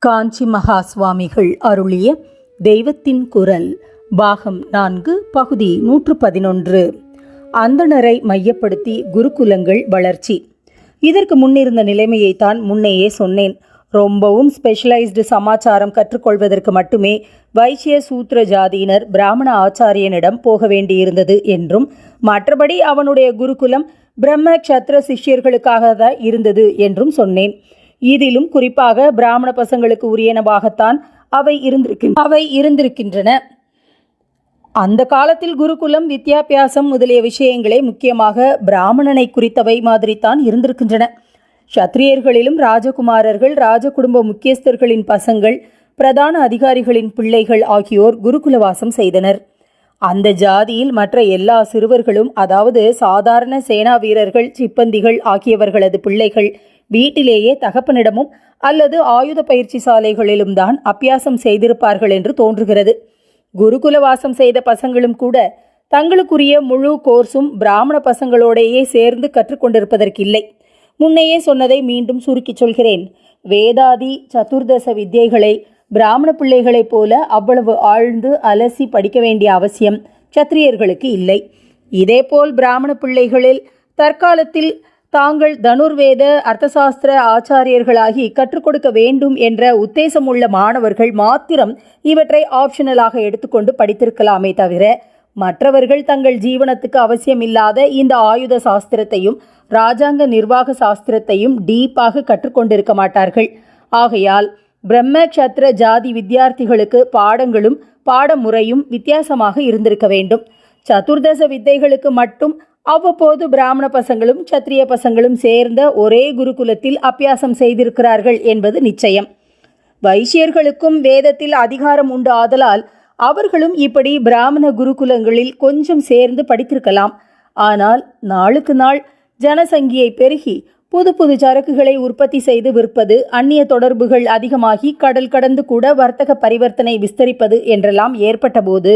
காஞ்சி மகா சுவாமிகள் அருளிய தெய்வத்தின் குரல் பாகம் 4 பகுதி 111. அந்தணரை மையப்படுத்தி குருகுலங்கள் வளர்ச்சி. இதற்கு முன்னிருந்த நிலைமையைத்தான் முன்னையே சொன்னேன். ரொம்பவும் ஸ்பெஷலைஸ்டு சமாச்சாரம் கற்றுக்கொள்வதற்கு மட்டுமே வைசிய சூத்திர ஜாதியினர் பிராமண ஆச்சாரியனிடம் போக வேண்டியிருந்தது என்றும், மற்றபடி அவனுடைய குருகுலம் பிரம்ம க்ஷத்ர சிஷ்யர்களுக்காக தான் இருந்தது என்றும் சொன்னேன். இதிலும் குறிப்பாக பிராமண பசங்களுக்கு உரியனவாகத்தான் அவை இருந்திருக்கின்றன. அந்த காலத்தில் குருகுலம், வித்யாபியாசம் முதலிய விஷயங்களே முக்கியமாக பிராமணனை குறித்தவை மாதிரித்தான் இருந்திருக்கின்றன. க்ஷத்ரியர்களிலும் ராஜகுமாரர்கள், ராஜகுடும்ப முக்கியஸ்தர்களின் பசங்கள், பிரதான அதிகாரிகளின் பிள்ளைகள் ஆகியோர் குருகுலவாசம் செய்தனர். அந்த ஜாதியில் மற்ற எல்லா சிறுவர்களும், அதாவது சாதாரண சேனா வீரர்கள், சிப்பந்திகள் ஆகியவர்களது பிள்ளைகள் வீட்டிலேயே தகப்பனிடமும் அல்லது ஆயுத பயிற்சி சாலைகளிலும் தான் அபியாசம் செய்திருப்பார்கள் என்று தோன்றுகிறது. குருகுலவாசம் செய்த பசங்களும் கூட தங்களுக்குரிய முழு கோர்ஸும் பிராமண பசங்களோடையே சேர்ந்து கற்றுக்கொண்டிருப்பதற்கில்லை. முன்னையே சொன்னதை மீண்டும் சுருக்கி சொல்கிறேன். வேதாதி சதுர்தச வித்யைகளை பிராமண பிள்ளைகளைப் போல அவ்வளவு ஆழ்ந்து அலசி படிக்க வேண்டிய அவசியம் சத்திரியர்களுக்கு இல்லை. இதேபோல் பிராமண பிள்ளைகளில் தற்காலத்தில் தாங்கள் தனுர்வேத அர்த்தசாஸ்திர ஆச்சாரியர்களாகி கற்றுக் கொடுக்க வேண்டும் என்ற உத்தேசமுள்ள மாணவர்கள் மாத்திரம் இவற்றை ஆப்ஷனலாக எடுத்துக்கொண்டு படித்திருக்கலாமே தவிர, மற்றவர்கள் தங்கள் ஜீவனத்துக்கு அவசியமில்லாத இந்த ஆயுத சாஸ்திரத்தையும் இராஜாங்க நிர்வாக சாஸ்திரத்தையும் டீப்பாக கற்றுக்கொண்டிருக்க மாட்டார்கள். ஆகையால் பிரம்ம க்ஷத்ர ஜாதி வித்தியார்த்திகளுக்கு பாடங்களும் பாடமுறையும் வித்தியாசமாக இருந்திருக்க வேண்டும். சதுர்தச வித்தைகளுக்கு மட்டும் அவ்வப்போது பிராமண பசங்களும் சத்திரிய பசங்களும் சேர்ந்த ஒரே குருகுலத்தில் அபியாசம் செய்திருக்கிறார்கள் என்பது நிச்சயம். வைசியர்களுக்கும் வேதத்தில் அதிகாரம் உண்டு ஆதலால் அவர்களும் இப்படி பிராமண குருகுலங்களில் கொஞ்சம் சேர்ந்து படித்திருக்கலாம். ஆனால் நாளுக்கு நாள் ஜனசங்கியை பெருகி புது புது சரக்குகளை உற்பத்தி செய்து விற்பது, அந்நிய தொடர்புகள் அதிகமாகி கடல் கடந்து கூட வர்த்தக பரிவர்த்தனை விஸ்தரிப்பது என்றெல்லாம் ஏற்பட்ட போது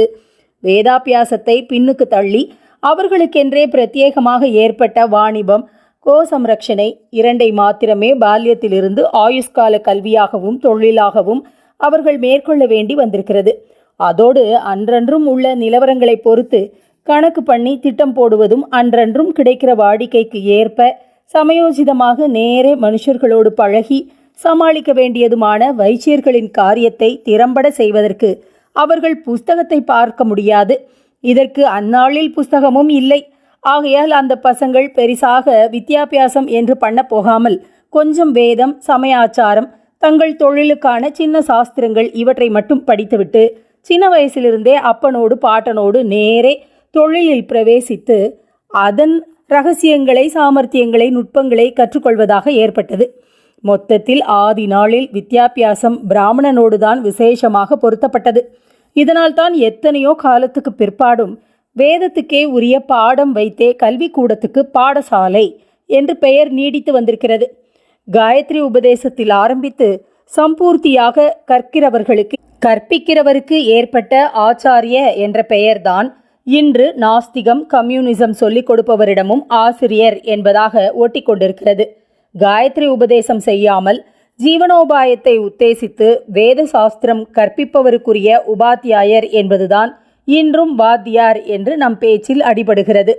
வேதாபியாசத்தை பின்னுக்கு தள்ளி அவர்களுக்கென்றே பிரத்யேகமாக ஏற்பட்ட வாணிபம், கோசம்ரக்ஷனை இரண்டை மாத்திரமே பால்யத்திலிருந்து ஆயுஷ்கால கல்வியாகவும் தொழிலாகவும் அவர்கள் மேற்கொள்ள வேண்டி வந்திருக்கிறது. அதோடு அன்றன்றும் உள்ள நிலவரங்களை பொறுத்து கணக்கு பண்ணி திட்டம் போடுவதும், அன்றன்றும் கிடைக்கிற வாடிக்கைக்கு ஏற்ப சமயோசிதமாக நேரே மனுஷர்களோடு பழகி சமாளிக்க வேண்டியதுமான வைசியர்களின் காரியத்தை திறம்பட செய்வதற்கு அவர்கள் புஸ்தகத்தை பார்க்க முடியாது. இதற்கு அந்நாளில் புஸ்தகமும் இல்லை. ஆகையால் அந்த பசங்கள் பெரிசாக வித்யாபியாசம் என்று பண்ண போகாமல் கொஞ்சம் வேதம், சமயாச்சாரம், தங்கள் தொழிலுக்கான சின்ன சாஸ்திரங்கள் இவற்றை மட்டும் படித்துவிட்டு சின்ன வயசிலிருந்தே அப்பனோடு பாட்டனோடு நேரே தொழிலில் பிரவேசித்து அதன் இரகசியங்களை, சாமர்த்தியங்களை, நுட்பங்களை கற்றுக்கொள்வதாக ஏற்பட்டது. மொத்தத்தில் ஆதி நாளில் வித்யாபியாசம் பிராமணனோடுதான் விசேஷமாக பொருத்தப்பட்டது. இதனால்தான் எத்தனையோ காலத்துக்கு பிற்பாடும் வேதத்துக்கே உரிய பாடம் வைத்தே கல்விக்கூடத்துக்கு பாடசாலை என்று பெயர் நீடித்து வந்திருக்கிறது. காயத்ரி உபதேசத்தில் ஆரம்பித்து சம்பூர்த்தியாக கற்பிக்கிறவருக்கு ஏற்பட்ட ஆச்சாரிய என்ற பெயர்தான் இன்று நாஸ்திகம், கம்யூனிசம் சொல்லிக் கொடுப்பவரிடமும் ஆசிரியர் என்பதாக ஒட்டி கொண்டிருக்கிறது. காயத்ரி உபதேசம் செய்யாமல் ஜீவனோபாயத்தை உத்தேசித்து வேத சாஸ்திரம் கற்பிப்பவருக்குரிய உபாத்தியாயர் என்பதுதான் இன்றும் வாத்தியார் என்று நம் பேச்சில் அடிபடுகிறது.